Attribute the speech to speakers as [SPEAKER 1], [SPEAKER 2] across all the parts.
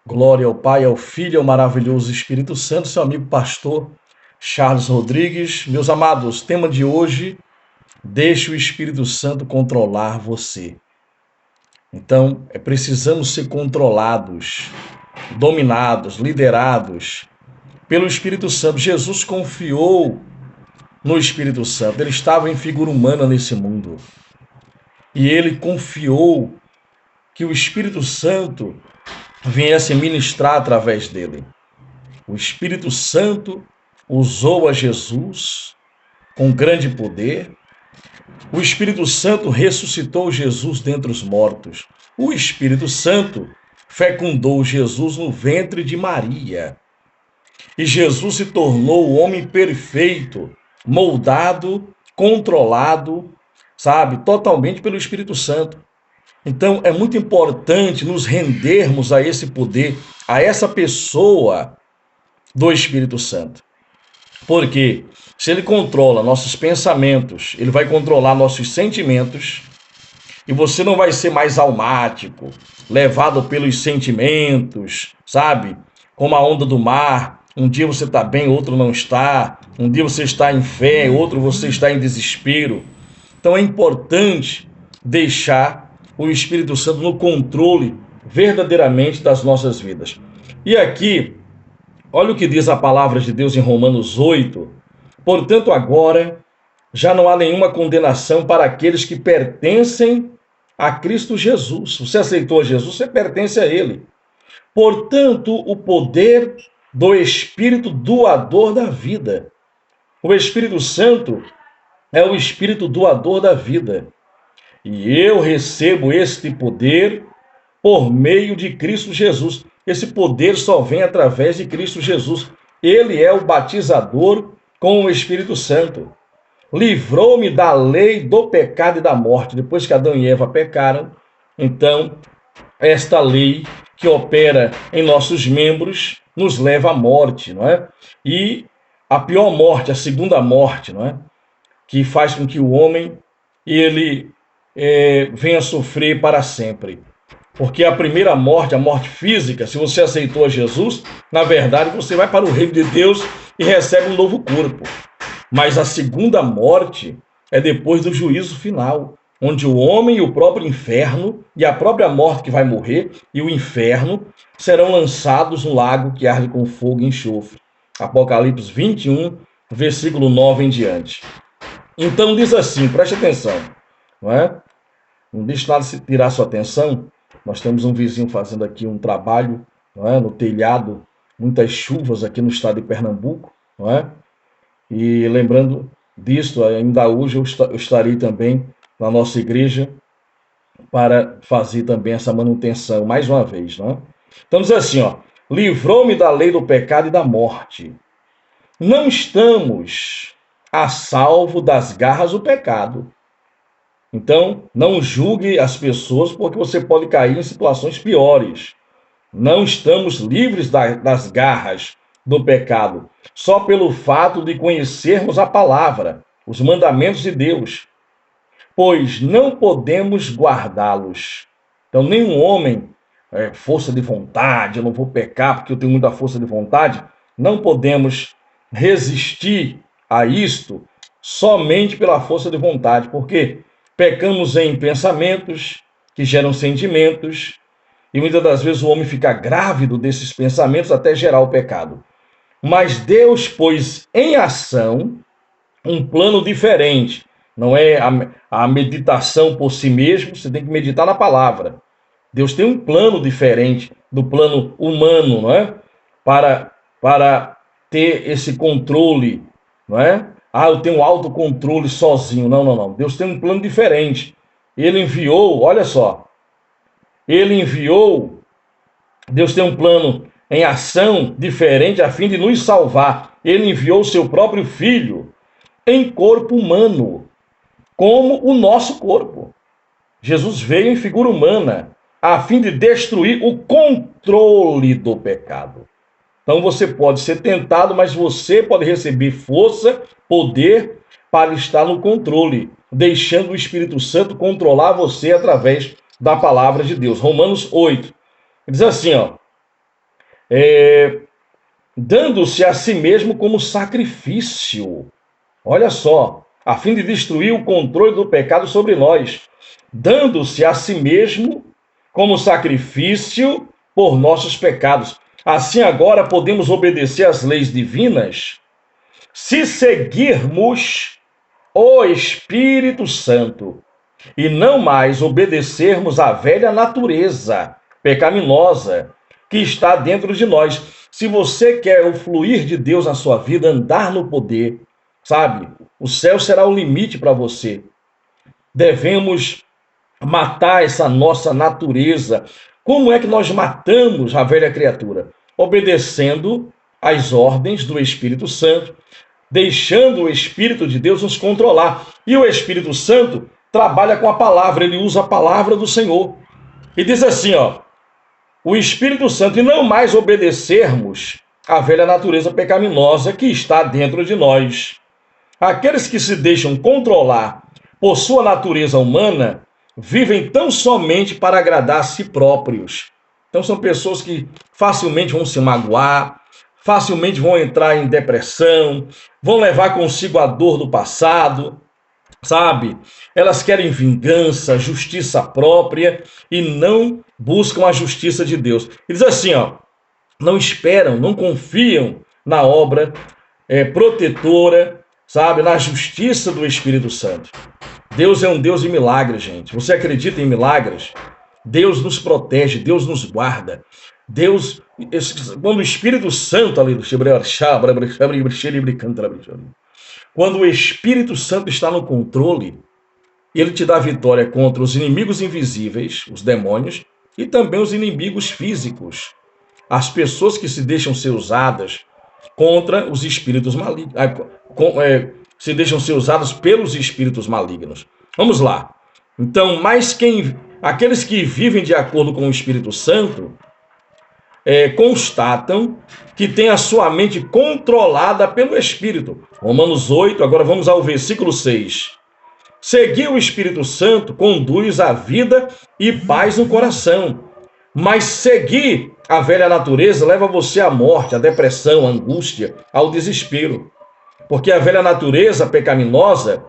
[SPEAKER 1] Glória ao Pai, ao Filho e ao maravilhoso Espírito Santo, seu amigo pastor Charles Rodrigues. Meus amados, tema de hoje, deixe o Espírito Santo controlar você. Então, precisamos ser controlados, dominados, liderados pelo Espírito Santo. Jesus confiou no Espírito Santo, ele estava em figura humana nesse mundo. E ele confiou que o Espírito Santo viesse ministrar através dele. O Espírito Santo usou a Jesus com grande poder. O Espírito Santo ressuscitou Jesus dentre os mortos. O Espírito Santo fecundou Jesus no ventre de Maria. E Jesus se tornou o homem perfeito, moldado, controlado, totalmente pelo Espírito Santo. Então, é muito importante nos rendermos a esse poder, a essa pessoa do Espírito Santo. Porque se ele controla nossos pensamentos, ele vai controlar nossos sentimentos, e você não vai ser mais almático, levado pelos sentimentos, como a onda do mar. Um dia você está bem, outro não está. Um dia você está em fé, outro você está em desespero. Então é importante deixar o Espírito Santo no controle verdadeiramente das nossas vidas. E aqui, olha o que diz a palavra de Deus em Romanos 8. Portanto, agora já não há nenhuma condenação para aqueles que pertencem a Cristo Jesus. Você aceitou a Jesus, você pertence a Ele. Portanto, o poder do Espírito doador da vida. O Espírito Santo é o Espírito doador da vida. E eu recebo este poder por meio de Cristo Jesus. Esse poder só vem através de Cristo Jesus. Ele é o batizador com o Espírito Santo. Livrou-me da lei do pecado e da morte. Depois que Adão e Eva pecaram, então esta lei que opera em nossos membros nos leva à morte, não é? E a pior morte, a segunda morte, não é? Que faz com que o homem venha sofrer para sempre. Porque a primeira morte, a morte física, se você aceitou a Jesus, na verdade você vai para o reino de Deus e recebe um novo corpo. Mas a segunda morte é depois do juízo final, onde o homem e o próprio inferno, e a própria morte que vai morrer, e o inferno, serão lançados no lago que arde com fogo e enxofre. Apocalipse 21, versículo 9 em diante. Então diz assim, preste atenção, não é? Não deixe nada tirar sua atenção. Nós temos um vizinho fazendo aqui um trabalho, não é? No telhado, muitas chuvas aqui no estado de Pernambuco, não é? E lembrando disso, ainda hoje eu estarei também na nossa igreja para fazer também essa manutenção, mais uma vez, não é? Então diz assim, ó, livrou-me da lei do pecado e da morte. Não estamos a salvo das garras do pecado. Então, não julgue as pessoas porque você pode cair em situações piores. Não estamos livres das garras do pecado, só pelo fato de conhecermos a palavra, os mandamentos de Deus, pois não podemos guardá-los. Então, nenhum homem, força de vontade, eu não vou pecar porque eu tenho muita força de vontade, não podemos resistir a isto somente pela força de vontade, porque pecamos em pensamentos que geram sentimentos, e muitas das vezes o homem fica grávido desses pensamentos até gerar o pecado. Mas Deus pôs em ação um plano diferente. Não é a meditação por si mesmo, você tem que meditar na palavra. Deus tem um plano diferente do plano humano, não é? Para ter esse controle, não é? Eu tenho autocontrole sozinho. Não, não, não. Deus tem um plano diferente. Ele enviou, olha só, Deus tem um plano em ação diferente a fim de nos salvar. Ele enviou o seu próprio Filho em corpo humano, como o nosso corpo. Jesus veio em figura humana, a fim de destruir o controle do pecado. Então você pode ser tentado, mas você pode receber força, poder para estar no controle, deixando o Espírito Santo controlar você através da palavra de Deus. Romanos 8. Diz assim, ó, dando-se a si mesmo como sacrifício. Olha só, a fim de destruir o controle do pecado sobre nós, dando-se a si mesmo como sacrifício por nossos pecados. Assim agora podemos obedecer às leis divinas se seguirmos o Espírito Santo e não mais obedecermos à velha natureza pecaminosa que está dentro de nós. Se você quer o fluir de Deus na sua vida, andar no poder, sabe? O céu será o limite para você. Devemos matar essa nossa natureza. Como é que nós matamos a velha criatura? Obedecendo às ordens do Espírito Santo, deixando o Espírito de Deus nos controlar. E o Espírito Santo trabalha com a palavra, ele usa a palavra do Senhor. E diz assim, ó, o Espírito Santo, e não mais obedecermos à velha natureza pecaminosa que está dentro de nós. Aqueles que se deixam controlar por sua natureza humana vivem tão somente para agradar a si próprios. Então são pessoas que facilmente vão se magoar, facilmente vão entrar em depressão, vão levar consigo a dor do passado, sabe? Elas querem vingança, justiça própria e não buscam a justiça de Deus. Ele diz assim, ó, não esperam, não confiam na obra protetora, sabe? Na justiça do Espírito Santo. Deus é um Deus de milagres, gente. Você acredita em milagres? Deus nos protege, Deus nos guarda. Deus, quando o Espírito Santo ali, quando o Espírito Santo está no controle, ele te dá vitória contra os inimigos invisíveis, os demônios, e também os inimigos físicos, as pessoas que se deixam ser usadas contra os espíritos malignos, se deixam ser usadas pelos espíritos malignos. Vamos lá. Então, aqueles que vivem de acordo com o Espírito Santo constatam que tem a sua mente controlada pelo Espírito. Romanos 8, agora vamos ao versículo 6. Seguir o Espírito Santo conduz a vida e paz no coração. Mas seguir a velha natureza leva você à morte, à depressão, à angústia, ao desespero. Porque a velha natureza pecaminosa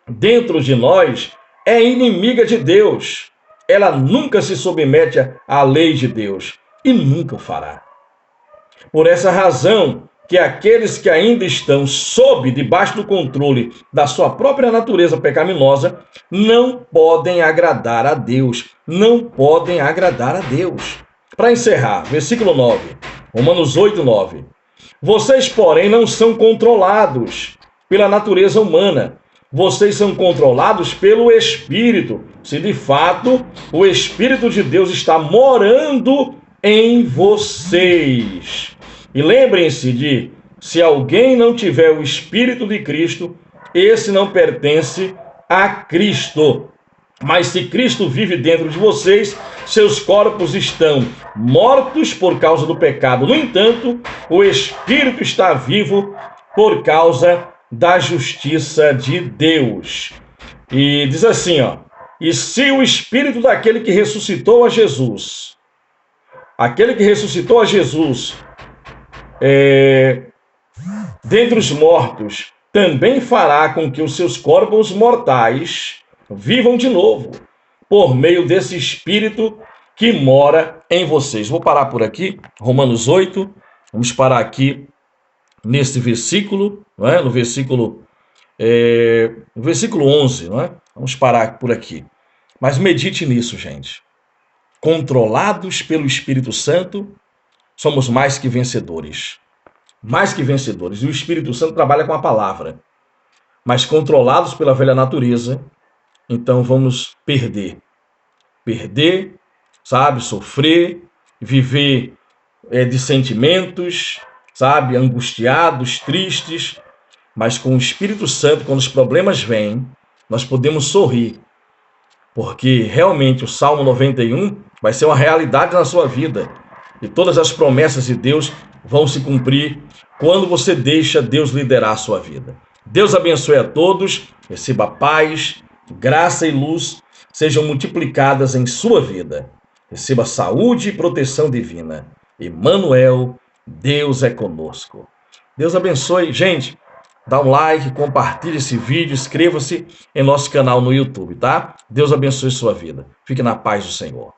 [SPEAKER 1] dentro de nós é inimiga de Deus. Ela nunca se submete à lei de Deus e nunca o fará. Por essa razão que aqueles que ainda estão debaixo do controle da sua própria natureza pecaminosa não podem agradar a Deus. Não podem agradar a Deus. Para encerrar, versículo 9, Romanos 8, 9. Vocês, porém, não são controlados pela natureza humana. Vocês são controlados pelo Espírito, se de fato o Espírito de Deus está morando em vocês. E lembrem-se se alguém não tiver o Espírito de Cristo, esse não pertence a Cristo. Mas se Cristo vive dentro de vocês, seus corpos estão mortos por causa do pecado. No entanto, o Espírito está vivo por causa da justiça de Deus. E diz assim, ó, e se o Espírito daquele que ressuscitou a Jesus, dentre os mortos, também fará com que os seus corpos mortais vivam de novo, por meio desse Espírito que mora em vocês. Vou parar por aqui, Romanos 8, vamos parar aqui nesse versículo, não é? No versículo 11, não é? Vamos parar por aqui. Mas medite nisso, gente. Controlados pelo Espírito Santo, somos mais que vencedores. Mais que vencedores. E o Espírito Santo trabalha com a palavra. Mas controlados pela velha natureza, então vamos perder. Perder, sabe? Sofrer, viver de sentimentos, sabe? Angustiados, tristes. Mas com o Espírito Santo, quando os problemas vêm, nós podemos sorrir. Porque realmente o Salmo 91 vai ser uma realidade na sua vida. E todas as promessas de Deus vão se cumprir quando você deixa Deus liderar a sua vida. Deus abençoe a todos, receba paz, graça e luz sejam multiplicadas em sua vida. Receba saúde e proteção divina. Emanuel, Deus é conosco. Deus abençoe. Gente, dá um like, compartilhe esse vídeo, inscreva-se em nosso canal no YouTube, tá? Deus abençoe sua vida. Fique na paz do Senhor.